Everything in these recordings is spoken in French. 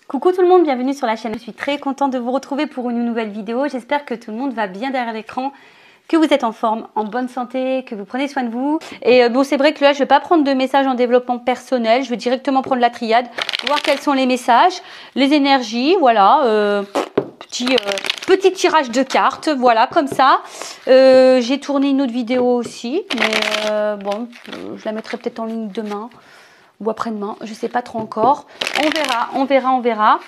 Coucou tout le monde, bienvenue sur la chaîne. Je suis très contente de vous retrouver pour une nouvelle vidéo. J'espère que tout le monde va bien derrière l'écran, que vous êtes en forme, en bonne santé, que vous prenez soin de vous. Et bon, c'est vrai que là, je ne vais pas prendre de messages en développement personnel. Je vais directement prendre la triade, voir quels sont les messages, les énergies, voilà. Petit tirage de cartes, voilà, comme ça. J'ai tourné une autre vidéo aussi, mais bon, je la mettrai peut-être en ligne demain ou après-demain, je ne sais pas trop encore. On verra.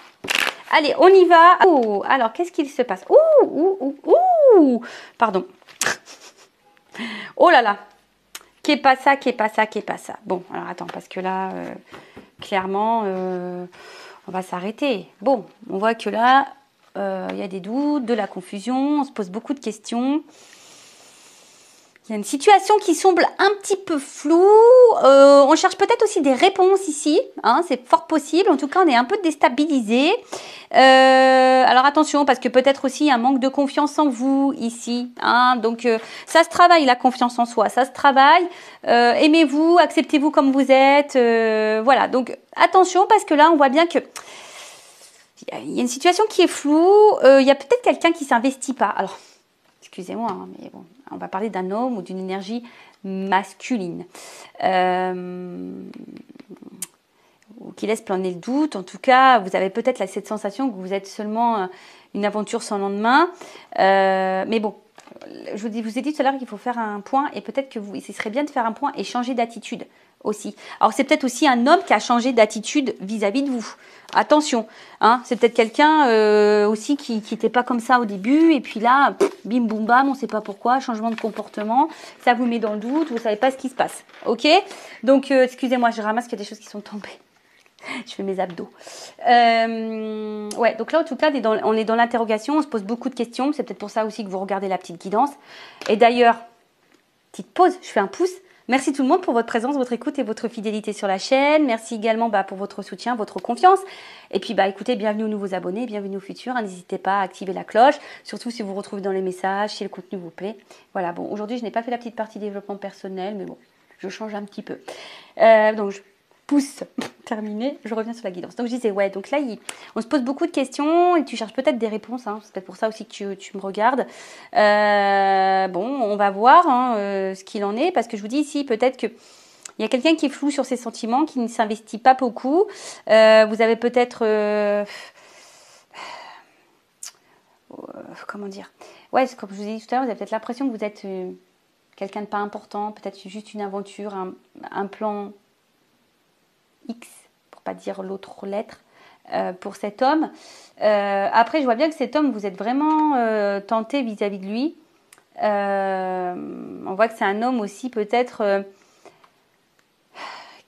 Allez, on y va. Oh, alors, qu'est-ce qu'il se passe? Ouh, pardon. Oh là là. Qu'est pas ça. Bon, alors attends, parce que là, clairement, on va s'arrêter. Bon, on voit que là, il y a des doutes, de la confusion, on se pose beaucoup de questions. Il y a une situation qui semble un petit peu floue. On cherche peut-être aussi des réponses ici. Hein, c'est fort possible. En tout cas, on est un peu déstabilisé. Alors attention, parce que peut-être aussi il y a un manque de confiance en vous ici. Hein, donc ça se travaille, la confiance en soi. Ça se travaille. Aimez-vous, acceptez-vous comme vous êtes. Voilà. Donc attention, parce que là, on voit bien que il y a une situation qui est floue. Il y a peut-être quelqu'un qui s'investit pas. Alors, excusez-moi, hein, mais bon, on va parler d'un homme ou d'une énergie masculine qui laisse planer le doute. En tout cas, vous avez peut-être cette sensation que vous êtes seulement une aventure sans lendemain. Mais bon, je vous ai dit tout à l'heure qu'il faut faire un point et peut-être que ce serait bien de faire un point et changer d'attitude aussi. Alors, c'est peut-être aussi un homme qui a changé d'attitude vis-à-vis de vous. Attention, hein, c'est peut-être quelqu'un aussi qui n'était pas comme ça au début et puis là, bim boum bam, on ne sait pas pourquoi, changement de comportement, ça vous met dans le doute, vous ne savez pas ce qui se passe. Ok? Donc, excusez-moi, je ramasse qu'il y a des choses qui sont tombées. Je fais mes abdos. Ouais, donc là, en tout cas, on est dans l'interrogation, on se pose beaucoup de questions. C'est peut-être pour ça aussi que vous regardez la petite guidance. Et d'ailleurs, petite pause, je fais un pouce. Merci tout le monde pour votre présence, votre écoute et votre fidélité sur la chaîne. Merci également pour votre soutien, votre confiance. Et puis, écoutez, bienvenue aux nouveaux abonnés, bienvenue aux futurs. N'hésitez pas à activer la cloche, surtout si vous vous retrouvez dans les messages, si le contenu vous plaît. Voilà, bon, aujourd'hui, je n'ai pas fait la petite partie développement personnel, mais bon, je change un petit peu. Donc, je pouce terminé, je reviens sur la guidance. Donc je disais, ouais, donc là, on se pose beaucoup de questions et tu cherches peut-être des réponses. Hein, c'est peut-être pour ça aussi que tu me regardes. Bon, on va voir ce qu'il en est, parce que je vous dis ici, peut-être que il y a quelqu'un qui est flou sur ses sentiments, qui ne s'investit pas beaucoup. Vous avez peut-être... comment dire? Ouais, comme je vous ai dit tout à l'heure, vous avez peut-être l'impression que vous êtes quelqu'un de pas important, peut-être juste une aventure, un plan X, pour pas dire l'autre lettre, pour cet homme. Après, je vois bien que cet homme, vous êtes vraiment tenté vis-à-vis de lui. On voit que c'est un homme aussi peut-être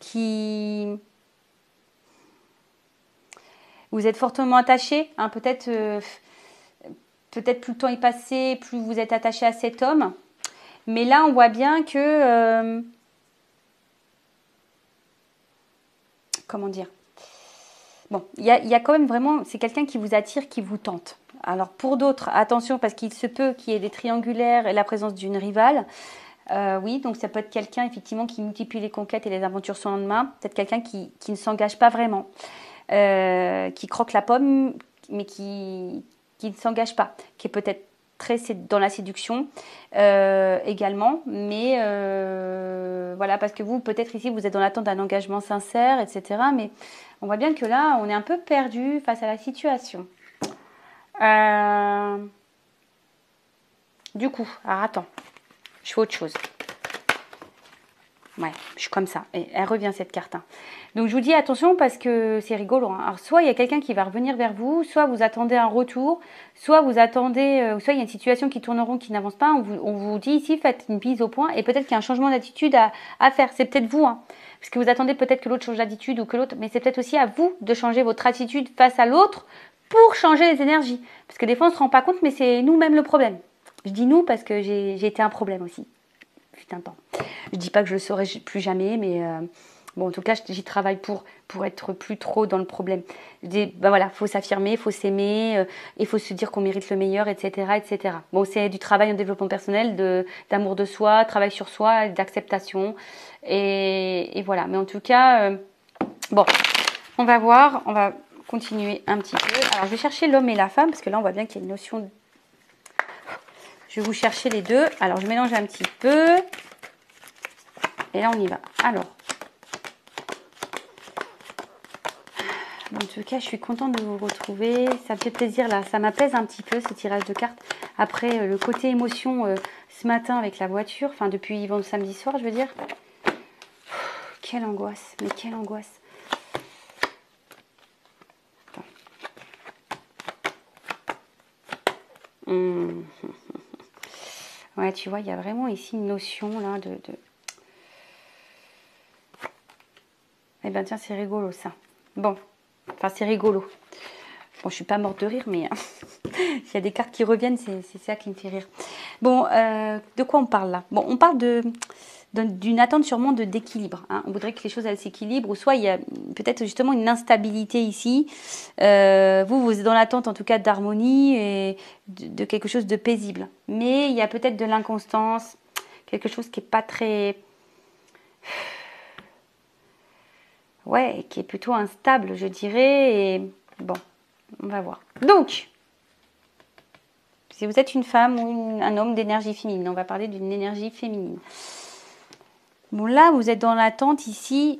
qui... Vous êtes fortement attaché, hein, peut-être plus le temps est passé, plus vous êtes attaché à cet homme. Mais là, on voit bien que... comment dire? Bon, il y a quand même vraiment, c'est quelqu'un qui vous attire, qui vous tente. Alors pour d'autres, attention, parce qu'il se peut qu'il y ait des triangulaires et la présence d'une rivale. Oui, donc ça peut être quelqu'un effectivement qui multiplie les conquêtes et les aventures sans lendemain. Peut-être quelqu'un qui ne s'engage pas vraiment, qui croque la pomme, mais qui ne s'engage pas, qui est peut-être très dans la séduction également, mais voilà, parce que vous, peut-être ici, vous êtes dans l'attente d'un engagement sincère, etc. Mais on voit bien que là, on est un peu perdu face à la situation. Du coup, alors attends, je fais autre chose. Ouais, je suis comme ça. Et elle revient cette carte. Hein. Donc je vous dis attention parce que c'est rigolo. Hein. Alors soit il y a quelqu'un qui va revenir vers vous, soit vous attendez un retour, soit vous attendez, soit il y a une situation qui tourne en rond, qui n'avance pas. On vous dit ici, faites une mise au point et peut-être qu'il y a un changement d'attitude à faire. C'est peut-être vous, hein, parce que vous attendez peut-être que l'autre change d'attitude ou que l'autre, mais c'est peut-être aussi à vous de changer votre attitude face à l'autre pour changer les énergies. Parce que des fois on ne se rend pas compte, mais c'est nous-mêmes le problème. Je dis nous parce que j'ai été un problème aussi. Un temps. Je dis pas que je le saurai plus jamais, mais bon, en tout cas, j'y travaille pour être plus trop dans le problème. Je dis, voilà, faut s'affirmer, faut s'aimer, il faut se dire qu'on mérite le meilleur, etc., etc. Bon, c'est du travail en développement personnel, d'amour de soi, travail sur soi, d'acceptation, et voilà. Mais en tout cas, bon, on va voir, continuer un petit peu. Alors, je vais chercher l'homme et la femme, parce que là, on voit bien qu'il y a une notion de... Je vais vous chercher les deux. Alors, je mélange un petit peu. Et là, on y va. Alors, en tout cas, je suis contente de vous retrouver. Ça me fait plaisir, là. Ça m'apaise un petit peu, ce tirage de cartes. Après, le côté émotion ce matin avec la voiture. Enfin, depuis samedi soir, je veux dire. Quelle angoisse. Mais quelle angoisse. Ouais, tu vois, il y a vraiment ici une notion, là, de... Eh ben, tiens, c'est rigolo, ça. Bon. Enfin, c'est rigolo. Bon, je suis pas morte de rire, mais il y a des cartes qui reviennent, c'est ça qui me fait rire. Bon, de quoi on parle là? Bon, on parle d'une attente sûrement d'équilibre. Hein. On voudrait que les choses elles s'équilibrent, ou soit il y a peut-être justement une instabilité ici. Vous êtes dans l'attente en tout cas d'harmonie et de quelque chose de paisible. Mais il y a peut-être de l'inconstance, quelque chose qui n'est pas très... Ouais, qui est plutôt instable, je dirais. Et bon, on va voir. Donc, si vous êtes une femme ou un homme d'énergie féminine, on va parler d'une énergie féminine. Bon, là, vous êtes dans l'attente ici.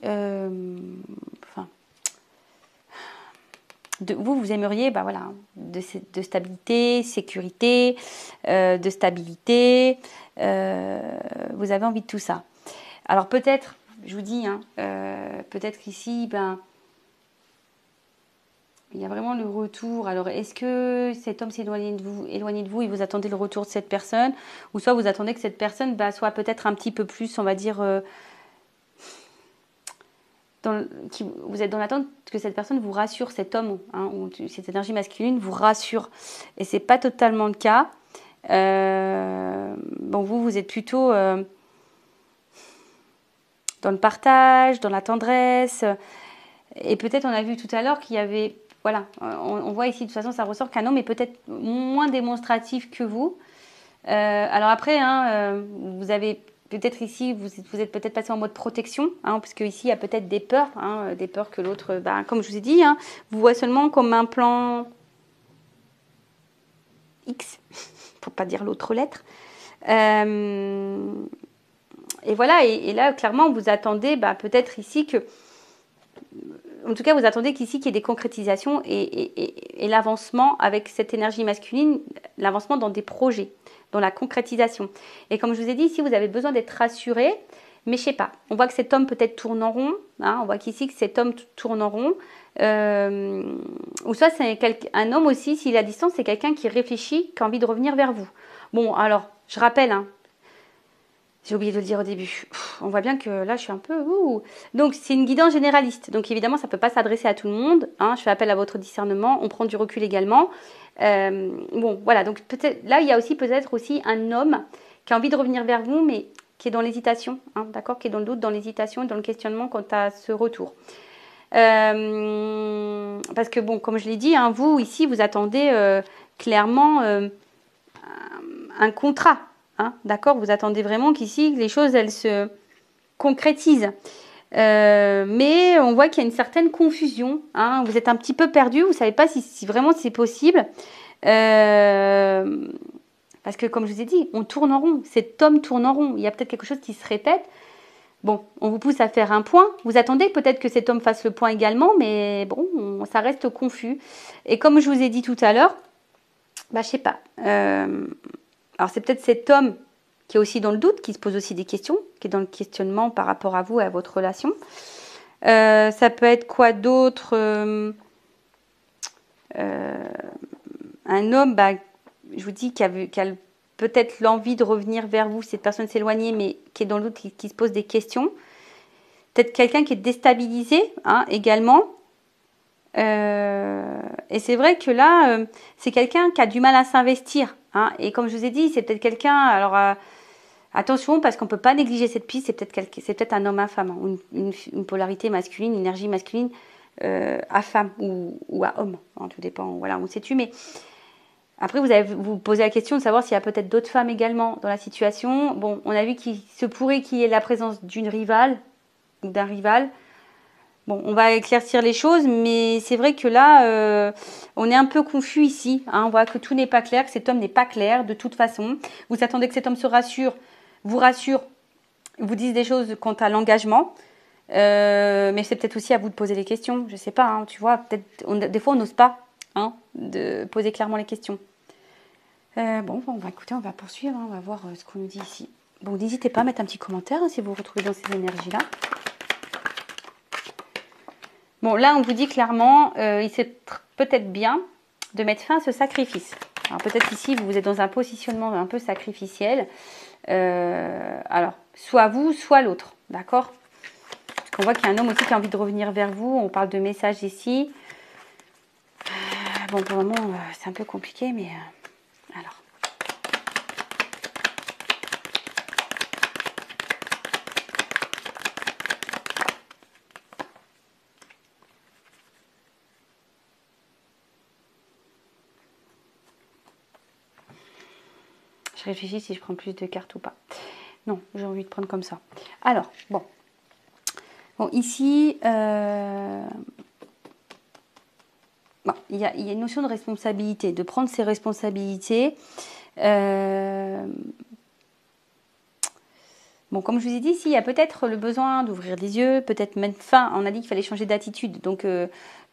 Vous aimeriez, bah voilà, de stabilité, sécurité, de stabilité. Vous avez envie de tout ça. Alors peut-être, je vous dis, hein, peut-être qu'ici, ben, il y a vraiment le retour. Alors, est-ce que cet homme s'est éloigné de vous et vous attendez le retour de cette personne, ou soit vous attendez que cette personne soit peut-être un petit peu plus, on va dire, vous êtes dans l'attente que cette personne vous rassure, cet homme, hein, ou cette énergie masculine vous rassure. Et c'est pas totalement le cas. Bon, vous êtes plutôt dans le partage, dans la tendresse. Et peut-être on a vu tout à l'heure qu'il y avait... Voilà, on voit ici, de toute façon, ça ressort qu'un homme est peut-être moins démonstratif que vous. Alors après, hein, vous avez peut-être ici, vous êtes peut-être passé en mode protection, hein, parce qu'ici, il y a peut-être des peurs que l'autre, comme je vous ai dit, hein, vous voit seulement comme un plan X, pour pas dire l'autre lettre. Et voilà, et là, clairement, vous attendez peut-être ici que... En tout cas, vous attendez qu'ici, qu'il y ait des concrétisations et l'avancement avec cette énergie masculine, l'avancement dans des projets, dans la concrétisation. Et comme je vous ai dit, ici, vous avez besoin d'être rassuré, mais je sais pas. On voit que cet homme peut-être tourne en rond. Hein, on voit qu'ici, que cet homme tourne en rond. Ou soit, c'est un homme aussi, s'il est à distance, c'est quelqu'un qui réfléchit, qui a envie de revenir vers vous. Bon, alors, je rappelle, hein, j'ai oublié de le dire au début. On voit bien que là, je suis un peu... Donc, c'est une guidance généraliste. Donc, évidemment, ça ne peut pas s'adresser à tout le monde. Hein. Je fais appel à votre discernement. On prend du recul également. Bon, voilà. Donc, peut-être là, il y a aussi peut-être aussi un homme qui a envie de revenir vers vous, mais qui est dans l'hésitation. Hein, d'accord? Qui est dans le doute, dans l'hésitation et dans le questionnement quant à ce retour. Parce que, bon, comme je l'ai dit, hein, vous, ici, vous attendez clairement un contrat. Hein, d'accord, vous attendez vraiment qu'ici, les choses, elles se concrétisent. Mais on voit qu'il y a une certaine confusion. Hein, vous êtes un petit peu perdu, vous ne savez pas si vraiment c'est possible. Parce que, comme je vous ai dit, on tourne en rond. Cet homme tourne en rond. Il y a peut-être quelque chose qui se répète. Bon, on vous pousse à faire un point. Vous attendez peut-être que cet homme fasse le point également, mais bon, ça reste confus. Et comme je vous ai dit tout à l'heure, je sais pas. Alors, c'est peut-être cet homme qui est aussi dans le doute, qui se pose aussi des questions, qui est dans le questionnement par rapport à vous et à votre relation. Ça peut être quoi d'autre? Un homme, je vous dis, qui a peut-être l'envie de revenir vers vous, cette personne s'éloigner, mais qui est dans le doute, qui se pose des questions. Peut-être quelqu'un qui est déstabilisé, hein, également. Et c'est vrai que là, c'est quelqu'un qui a du mal à s'investir. Hein, et comme je vous ai dit, c'est peut-être quelqu'un... Alors, attention, parce qu'on ne peut pas négliger cette piste. C'est peut-être un homme à femme, hein, une polarité masculine, une énergie masculine à femme ou à homme. Hein, tout dépend, voilà, où c'est-tu. Mais après, vous posez la question de savoir s'il y a peut-être d'autres femmes également dans la situation. Bon, on a vu qu'il se pourrait qu'il y ait la présence d'une rivale ou d'un rival. Bon, on va éclaircir les choses, mais c'est vrai que là, on est un peu confus ici. Hein. On voit que tout n'est pas clair, que cet homme n'est pas clair de toute façon. Vous attendez que cet homme se rassure, vous rassure, vous dise des choses quant à l'engagement. Mais c'est peut-être aussi à vous de poser les questions. Je sais pas, hein, tu vois, peut-être des fois on n'ose pas hein, de poser clairement les questions. Bon, on va écouter, on va poursuivre, hein, on va voir ce qu'on nous dit ici. Bon, n'hésitez pas à mettre un petit commentaire hein, si vous vous retrouvez dans ces énergies-là. Bon, là, on vous dit clairement, il serait peut-être bien de mettre fin à ce sacrifice. Alors, peut-être ici, vous êtes dans un positionnement un peu sacrificiel. Alors, soit vous, soit l'autre, d'accord? Parce qu'on voit qu'il y a un homme aussi qui a envie de revenir vers vous. On parle de messages ici. Bon, pour le moment, c'est un peu compliqué, mais... alors... Je réfléchis si je prends plus de cartes ou pas. Non, j'ai envie de prendre comme ça. Alors, bon. Bon, ici, bon, il y a une notion de responsabilité, de prendre ses responsabilités. Bon, comme je vous ai dit, ici, il y a peut-être le besoin d'ouvrir les yeux, peut-être mettre fin. On a dit qu'il fallait changer d'attitude, donc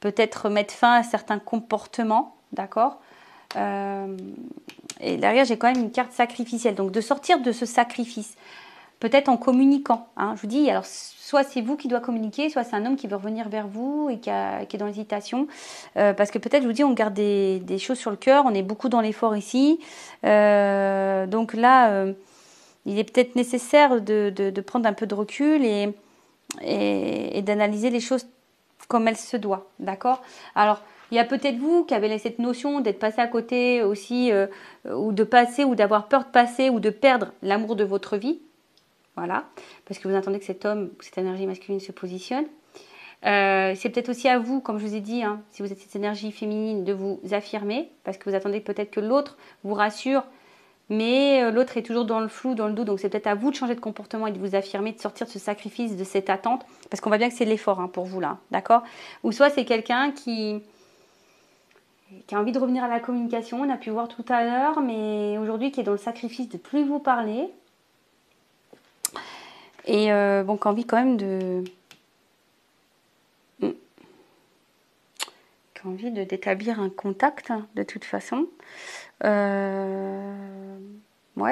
peut-être mettre fin à certains comportements, d'accord et derrière, j'ai quand même une carte sacrificielle. Donc, de sortir de ce sacrifice, peut-être en communiquant. Hein, je vous dis, alors, soit c'est vous qui doit communiquer, soit c'est un homme qui veut revenir vers vous et qui est dans l'hésitation. Parce que peut-être, je vous dis, on garde des choses sur le cœur. On est beaucoup dans l'effort ici. Donc là, il est peut-être nécessaire de prendre un peu de recul et d'analyser les choses comme elles se doivent. D'accord? Alors, il y a peut-être vous qui avez cette notion d'être passé à côté aussi, ou de passer, ou d'avoir peur de passer, ou de perdre l'amour de votre vie. Voilà. Parce que vous entendez que cet homme, cette énergie masculine se positionne. C'est peut-être aussi à vous, comme je vous ai dit, hein, si vous êtes cette énergie féminine, de vous affirmer. Parce que vous attendez peut-être que l'autre vous rassure. Mais l'autre est toujours dans le flou, dans le doute. Donc c'est peut-être à vous de changer de comportement et de vous affirmer, de sortir de ce sacrifice, de cette attente. Parce qu'on voit bien que c'est l'effort hein, pour vous là. D'accord? Ou soit c'est quelqu'un qui a envie de revenir à la communication, on a pu voir tout à l'heure, mais aujourd'hui qui est dans le sacrifice de ne plus vous parler. Et bon, qui a envie quand même d'établir un contact, hein, de toute façon. Ouais,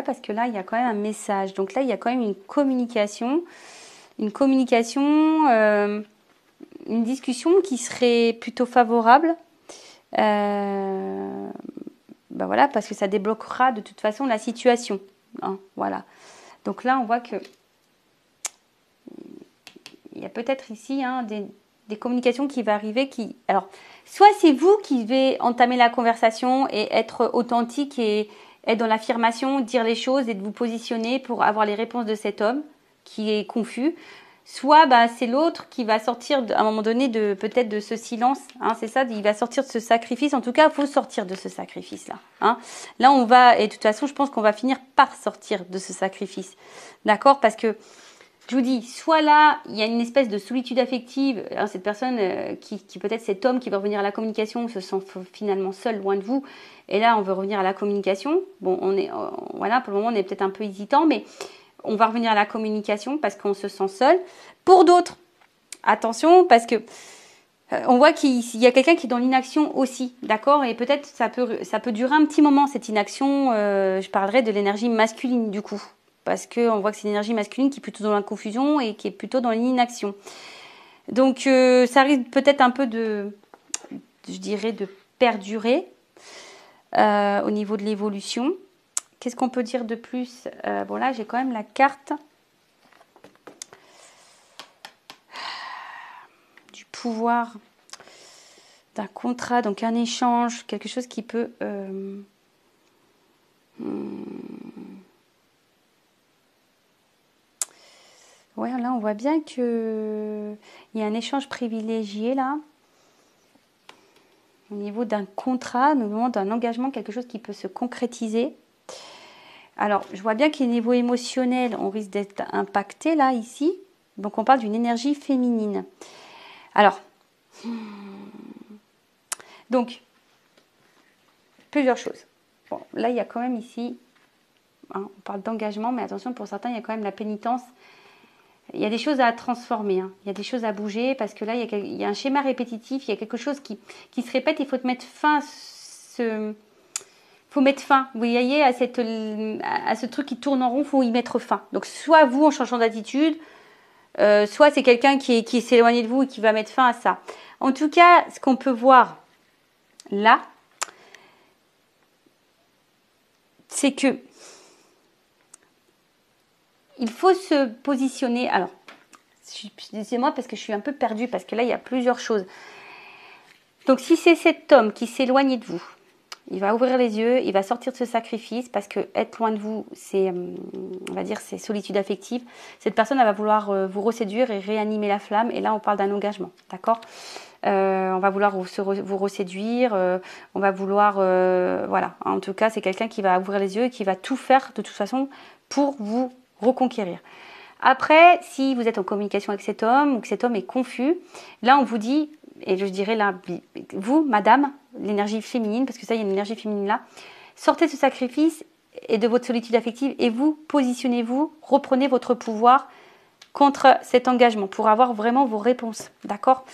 parce que là, il y a quand même un message. Donc là, il y a quand même une communication, une discussion qui serait plutôt favorable. Ben voilà, parce que ça débloquera de toute façon la situation. Hein, voilà. Donc là, on voit que il y a peut-être ici hein, des communications qui vont arriver. Alors, soit c'est vous qui devez entamer la conversation et être authentique et être dans l'affirmation, dire les choses et de vous positionner pour avoir les réponses de cet homme qui est confus. Soit bah, c'est l'autre qui va sortir à un moment donné peut-être de ce silence. Hein, c'est ça, il va sortir de ce sacrifice. En tout cas, il faut sortir de ce sacrifice-là. Hein. Là, on va, et de toute façon, je pense qu'on va finir par sortir de ce sacrifice. D'accord? Parce que, je vous dis, soit là, il y a une espèce de solitude affective. Hein, cette personne qui peut-être cet homme qui veut revenir à la communication se sent finalement seul, loin de vous. Et là, on veut revenir à la communication. Bon, voilà, pour le moment, on est peut-être un peu hésitant, mais on va revenir à la communication parce qu'on se sent seul. Pour d'autres, attention, parce que on voit qu'il y a quelqu'un qui est dans l'inaction aussi, d'accord? Et peut-être ça peut durer un petit moment, cette inaction. Je parlerai de l'énergie masculine, du coup. Parce qu'on voit que c'est l'énergie masculine qui est plutôt dans la confusion et qui est plutôt dans l'inaction. Donc, ça risque peut-être un peu je dirais, de perdurer au niveau de l'évolution. Qu'est-ce qu'on peut dire de plus? Bon, là, j'ai quand même la carte du pouvoir d'un contrat, donc un échange, quelque chose qui peut... Ouais, là, on voit bien qu'il y a un échange privilégié, là. Au niveau d'un contrat, notamment d'un engagement, quelque chose qui peut se concrétiser. Alors, je vois bien qu'au niveau émotionnel, on risque d'être impacté, là, ici. Donc, on parle d'une énergie féminine. Alors, donc, plusieurs choses. Bon, là, il y a quand même ici, hein, on parle d'engagement, mais attention, pour certains, il y a quand même la pénitence. Il y a des choses à transformer, hein. Il y a des choses à bouger, parce que là, il y a un schéma répétitif, il y a quelque chose qui se répète, il faut te mettre fin faut mettre fin, vous voyez, à ce truc qui tourne en rond, il faut y mettre fin. Donc, soit vous, en changeant d'attitude, soit c'est quelqu'un qui s'est éloigné de vous et qui va mettre fin à ça. En tout cas, ce qu'on peut voir là, c'est que il faut se positionner. Alors, c'est moi parce que je suis un peu perdue, parce que là, il y a plusieurs choses. Donc, si c'est cet homme qui s'est éloigné de vous, il va ouvrir les yeux, il va sortir de ce sacrifice, parce que être loin de vous, c'est, on va dire, c'est solitude affective. Cette personne, elle va vouloir vous reséduire et réanimer la flamme. Et là, on parle d'un engagement, d'accord ? On va vouloir vous reséduire, on va vouloir, voilà. En tout cas, c'est quelqu'un qui va ouvrir les yeux et qui va tout faire, de toute façon, pour vous reconquérir. Après, si vous êtes en communication avec cet homme, ou que cet homme est confus, là, on vous dit, et je dirais là, vous, madame, l'énergie féminine, parce que ça, il y a une énergie féminine là, sortez de ce sacrifice et de votre solitude affective et vous, positionnez-vous, reprenez votre pouvoir contre cet engagement pour avoir vraiment vos réponses, d'accord ?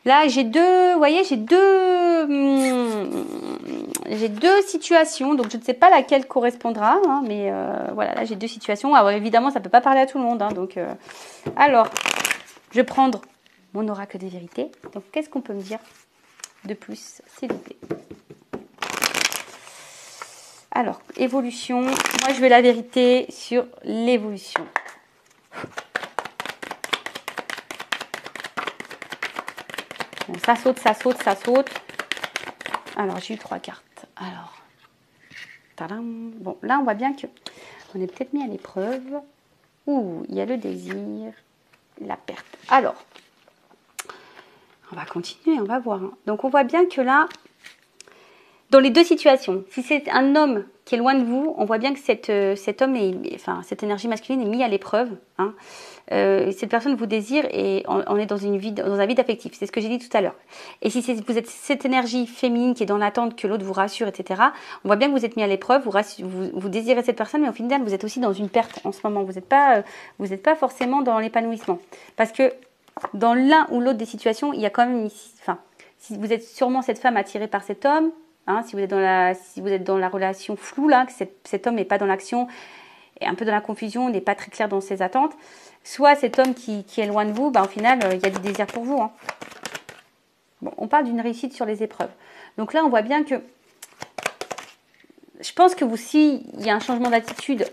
Là, j'ai deux situations, donc je ne sais pas laquelle correspondra, hein, mais voilà, là j'ai deux situations. Alors évidemment, ça ne peut pas parler à tout le monde, hein, donc alors, je vais prendre mon oracle des vérités. Donc, qu'est-ce qu'on peut me dire de plus, s'il vous plaît? Alors, évolution. Moi, je veux la vérité sur l'évolution. Bon, ça saute, ça saute, ça saute. Alors, j'ai eu 3 cartes. Alors, tadam. Bon, là, on voit bien que on est peut-être mis à l'épreuve. Ouh, il y a le désir, la perte. Alors, on va continuer, on va voir. Donc, on voit bien que là, dans les deux situations, si c'est un homme qui est loin de vous, on voit bien que cet homme, cette énergie masculine est mise à l'épreuve. Hein. Cette personne vous désire et on est dans un vide affectif. C'est ce que j'ai dit tout à l'heure. Et si vous êtes cette énergie féminine qui est dans l'attente que l'autre vous rassure, etc., on voit bien que vous êtes mis à l'épreuve, vous désirez cette personne, mais au final, vous êtes aussi dans une perte en ce moment. Vous n'êtes pas forcément dans l'épanouissement. Parce que dans l'un ou l'autre des situations, il y a quand même si vous êtes sûrement cette femme attirée par cet homme, hein, si vous êtes dans la relation floue, là, que cet homme n'est pas dans l'action, et un peu dans la confusion, n'est pas très clair dans ses attentes, soit cet homme qui est loin de vous, au final, il y a du désir pour vous. Hein. Bon, on parle d'une réussite sur les épreuves. Donc là, on voit bien que, je pense que s'il y a un changement d'attitude,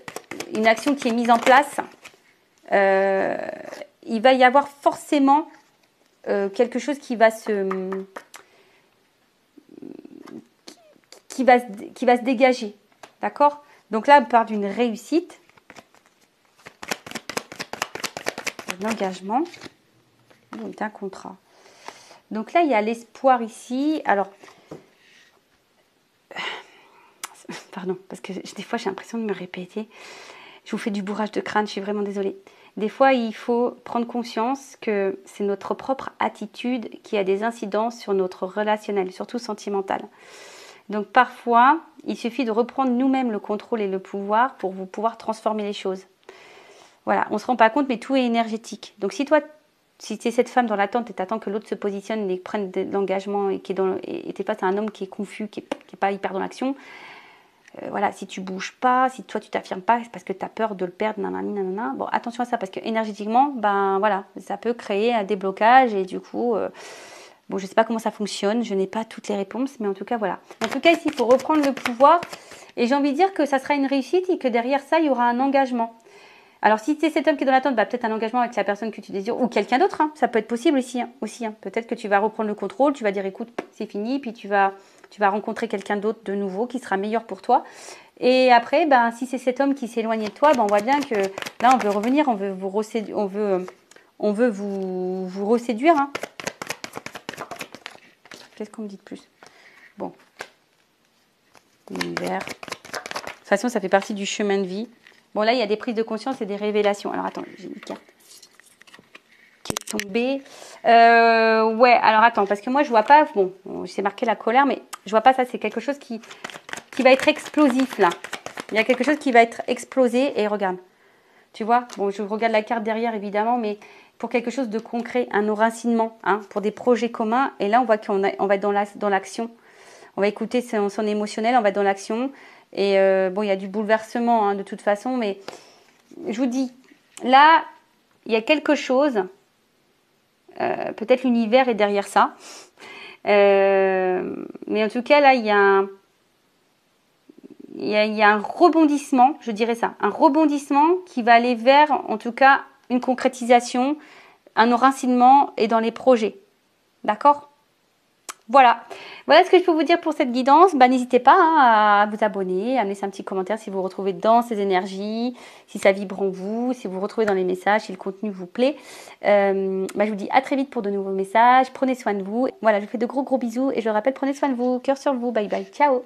une action qui est mise en place, il va y avoir forcément quelque chose qui va se dégager. D'accord ? Donc là, on parle d'une réussite, d'un engagement, d'un contrat. Donc là, il y a l'espoir ici. Alors, pardon, parce que des fois, j'ai l'impression de me répéter. Je vous fais du bourrage de crâne, je suis vraiment désolée. Des fois, il faut prendre conscience que c'est notre propre attitude qui a des incidences sur notre relationnel, surtout sentimental. Donc parfois, il suffit de reprendre nous-mêmes le contrôle et le pouvoir pour pouvoir transformer les choses. Voilà, on ne se rend pas compte, mais tout est énergétique. Donc si tu es cette femme dans l'attente et tu attends que l'autre se positionne et prenne de l'engagement et tu es face à un homme qui est confus, qui n'est pas hyper dans l'action, voilà, si tu bouges pas, si toi tu t'affirmes pas, c'est parce que tu as peur de le perdre, nanana. Bon, attention à ça, parce que énergétiquement, voilà, ça peut créer un déblocage et du coup... Bon, je ne sais pas comment ça fonctionne, je n'ai pas toutes les réponses, mais en tout cas, voilà. En tout cas, ici, il faut reprendre le pouvoir. Et j'ai envie de dire que ça sera une réussite et que derrière ça, il y aura un engagement. Alors, si c'est cet homme qui est dans l'attente, peut-être un engagement avec la personne que tu désires ou quelqu'un d'autre. Hein. Ça peut être possible aussi. Hein. Peut-être que tu vas reprendre le contrôle, tu vas dire, écoute, c'est fini, puis tu vas rencontrer quelqu'un d'autre de nouveau qui sera meilleur pour toi. Et après, si c'est cet homme qui s'est éloigné de toi, on voit bien que là, on veut revenir, on veut vous reséduire. Hein. Qu'est-ce qu'on me dit de plus? Bon. L'univers. De toute façon, ça fait partie du chemin de vie. Bon, là, il y a des prises de conscience et des révélations. Alors, attends, j'ai une carte qui est tombée. Ouais, alors attends, parce que moi, je vois pas... Bon, c'est marqué la colère, mais je vois pas ça. C'est quelque chose qui va être explosif, là. Il y a quelque chose qui va être explosé. Et regarde, tu vois, bon, je regarde la carte derrière, évidemment, mais pour quelque chose de concret, un enracinement, hein, pour des projets communs. Et là, on voit qu'on va être dans l'action. On va écouter son émotionnel, on va être dans l'action. Et bon, il y a du bouleversement, hein, de toute façon, mais je vous dis, là, il y a quelque chose... peut-être l'univers est derrière ça. Mais en tout cas, là, il y a un rebondissement, je dirais ça. Un rebondissement qui va aller vers, en tout cas, une concrétisation, un enracinement et dans les projets. D'accord ? Voilà. Voilà ce que je peux vous dire pour cette guidance. Bah, n'hésitez pas, hein, à vous abonner, à me laisser un petit commentaire si vous vous retrouvez dans ces énergies, si ça vibre en vous, si vous vous retrouvez dans les messages, si le contenu vous plaît. Bah, je vous dis à très vite pour de nouveaux messages. Prenez soin de vous. Voilà, je vous fais de gros bisous et je rappelle, prenez soin de vous. Cœur sur vous. Bye bye. Ciao.